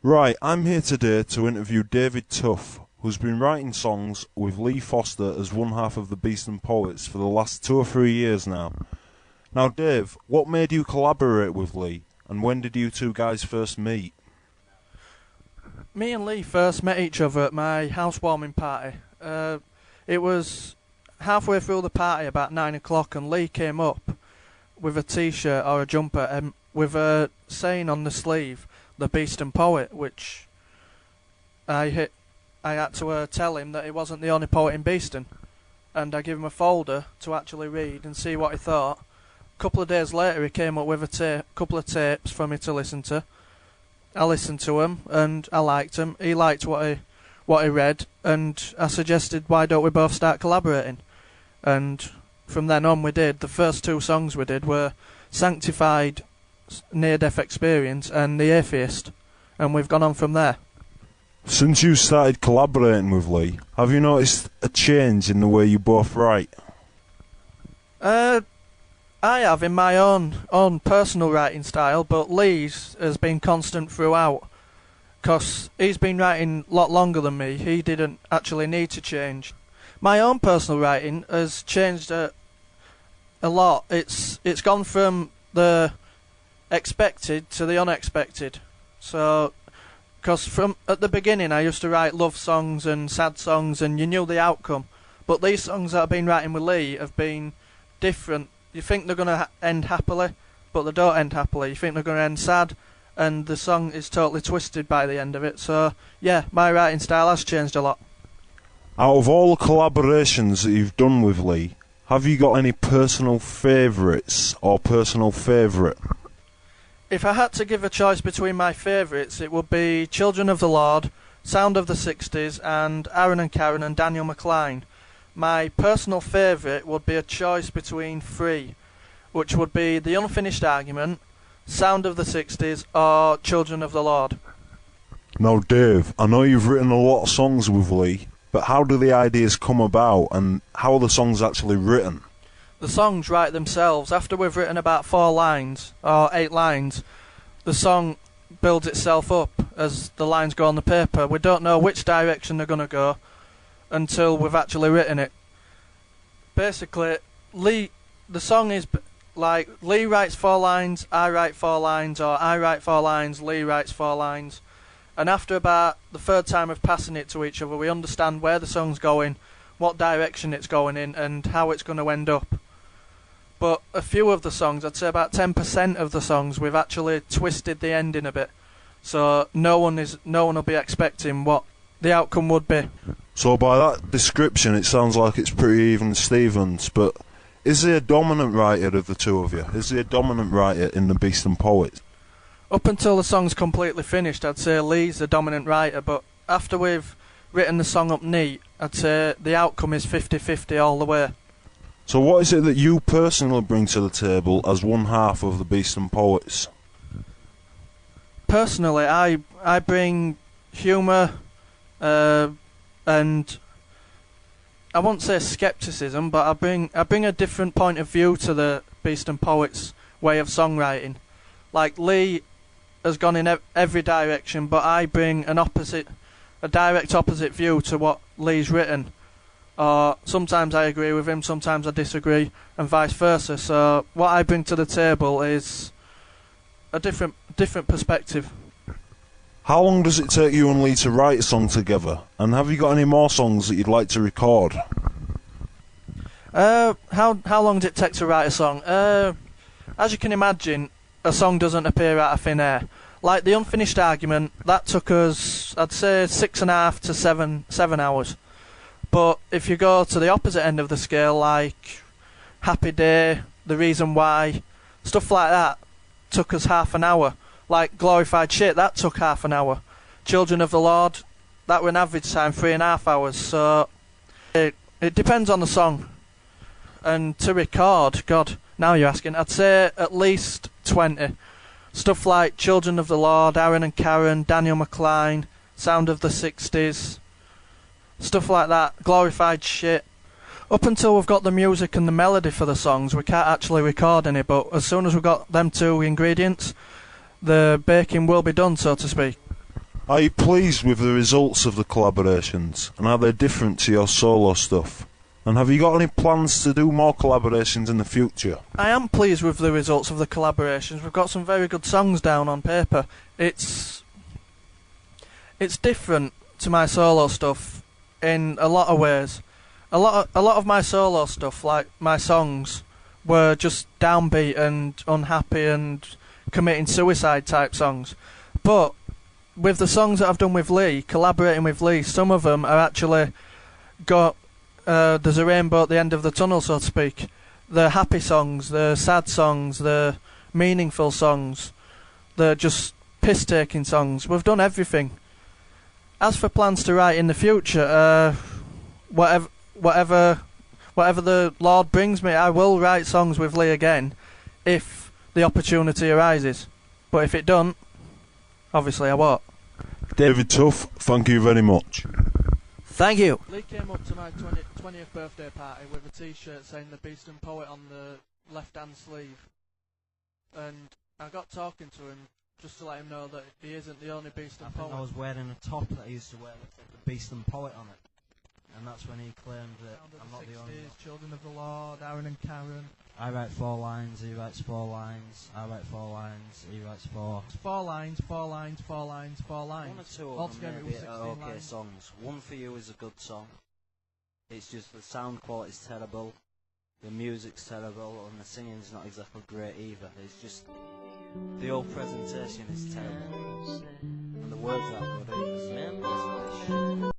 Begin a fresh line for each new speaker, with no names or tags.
Right, I'm here today to interview David Tuff, who's been writing songs with Lee Foster as one half of the Beeston Poets for the last 2 or 3 years now. Now, Dave, what made you collaborate with Lee, and when did you two guys first meet?
Me and Lee first met each other at my housewarming party. It was halfway through the party, about 9 o'clock, and Lee came up with a t-shirt or a jumper with a saying on the sleeve, "The Beeston Poet," which I had to tell him that he wasn't the only poet in Beeston, and I gave him a folder to actually read and see what he thought. A couple of days later, he came up with a couple of tapes for me to listen to. I listened to them and I liked them. He liked what he read, and I suggested, why don't we both start collaborating? And from then on, we did. The first two songs we did were "Sanctified Near-Death Experience" and "The Atheist," and we've gone on from there.
Since you started collaborating with Lee, have you noticed a change in the way you both write?
I have in my own personal writing style, but Lee's has been constant throughout, because he's been writing a lot longer than me. He didn't actually need to change. My own personal writing has changed a lot. It's gone from the expected to the unexpected. So, because from at the beginning I used to write love songs and sad songs, and you knew the outcome. But these songs that I've been writing with Lee have been different. You think they're going to end happily, but they don't end happily. You think they're going to end sad, and the song is totally twisted by the end of it. So, yeah, my writing style has changed a lot.
Out of all the collaborations that you've done with Lee, have you got any personal favourites or personal favourite?
If I had to give a choice between my favourites, it would be "Children of the Lord," "Sound of the 60s," and "Aaron and Karen" and Daniel McCline. My personal favourite would be a choice between three, which would be "The Unfinished Argument," "Sound of the 60s," or "Children of the Lord."
Now, Dave, I know you've written a lot of songs with Lee, but how do the ideas come about, and how are the songs actually written?
The songs write themselves. After we've written about 4 lines, or 8 lines, the song builds itself up as the lines go on the paper. We don't know which direction they're going to go until we've actually written it. Basically, the song is like Lee writes 4 lines, I write 4 lines, or I write 4 lines, Lee writes 4 lines. And after about the third time of passing it to each other, we understand where the song's going, what direction it's going in, and how it's going to end up. But a few of the songs, I'd say about 10% of the songs, we've actually twisted the ending a bit. So no one will be expecting what the outcome would be.
So by that description, it sounds like it's pretty even Stevens, but is there a dominant writer of the two of you? Is there a dominant writer in the Beeston Poets?
Up until the song's completely finished, I'd say Lee's the dominant writer, but after we've written the song up neat, I'd say the outcome is 50-50 all the way.
So what is it that you personally bring to the table as one half of the Beeston Poets?
Personally, I bring humour, and I won't say scepticism, but I bring a different point of view to the Beeston Poets' way of songwriting. Like Lee has gone in every direction, but I bring a direct opposite view to what Lee's written. Sometimes I agree with him, sometimes I disagree, and vice versa. So what I bring to the table is a different perspective.
How long does it take you and Lee to write a song together? And have you got any more songs that you'd like to record?
How long does it take to write a song? As you can imagine, a song doesn't appear out of thin air. Like "The Unfinished Argument," that took us, I'd say, 6.5 to 7 hours. But if you go to the opposite end of the scale, like "Happy Day," "The Reason Why," stuff like that, took us half an hour. Like "Glorified Shit," that took half an hour. "Children of the Lord," that were an average time 3.5 hours. So it depends on the song. And to record, God, now you're asking, I'd say at least 20. Stuff like "Children of the Lord," "Aaron and Karen," Daniel McCline, "Sound of the 60s," stuff like that, "Glorified Shit." Up until we've got the music and the melody for the songs, we can't actually record any, but as soon as we've got them two ingredients, the baking will be done, so to speak.
Are you pleased with the results of the collaborations, and are they different to your solo stuff? And have you got any plans to do more collaborations in the future?
I am pleased with the results of the collaborations. We've got some very good songs down on paper. It's different to my solo stuff in a lot of ways. A lot of my solo stuff, like my songs, were just downbeat and unhappy and committing suicide type songs. But with the songs that I've done with Lee, collaborating with Lee, some of them are actually got there's a rainbow at the end of the tunnel, so to speak. The happy songs, the sad songs, the meaningful songs, the just piss-taking songs. We've done everything. As for plans to write in the future, whatever the Lord brings me, I will write songs with Lee again, if the opportunity arises. But if it don't, obviously I won't.
David Tuff, thank you very much.
Thank you. Lee came up to my 20th birthday party with a t-shirt saying The Beast and Poet on the left-hand sleeve. And I got talking to him just to let him know that he isn't the only Beast and Poet.
I was wearing a top that I used to wear that said The Beast and Poet on it. And that's when he claimed that I'm not the only one.
Children of the Lord, Aaron and Karen.
I write 4 lines, he writes 4 lines, I write 4 lines, he writes 4.
It's 4 lines, 4 lines, 4 lines, 4 lines.
1 or 2 of
Altogether
them
it was
maybe
16
are okay
lines.
songs. One for You is a good song. It's just the sound quality's terrible, the music's terrible, and the singing's not exactly great either. It's just, the whole presentation is terrible. And the words aren't good either.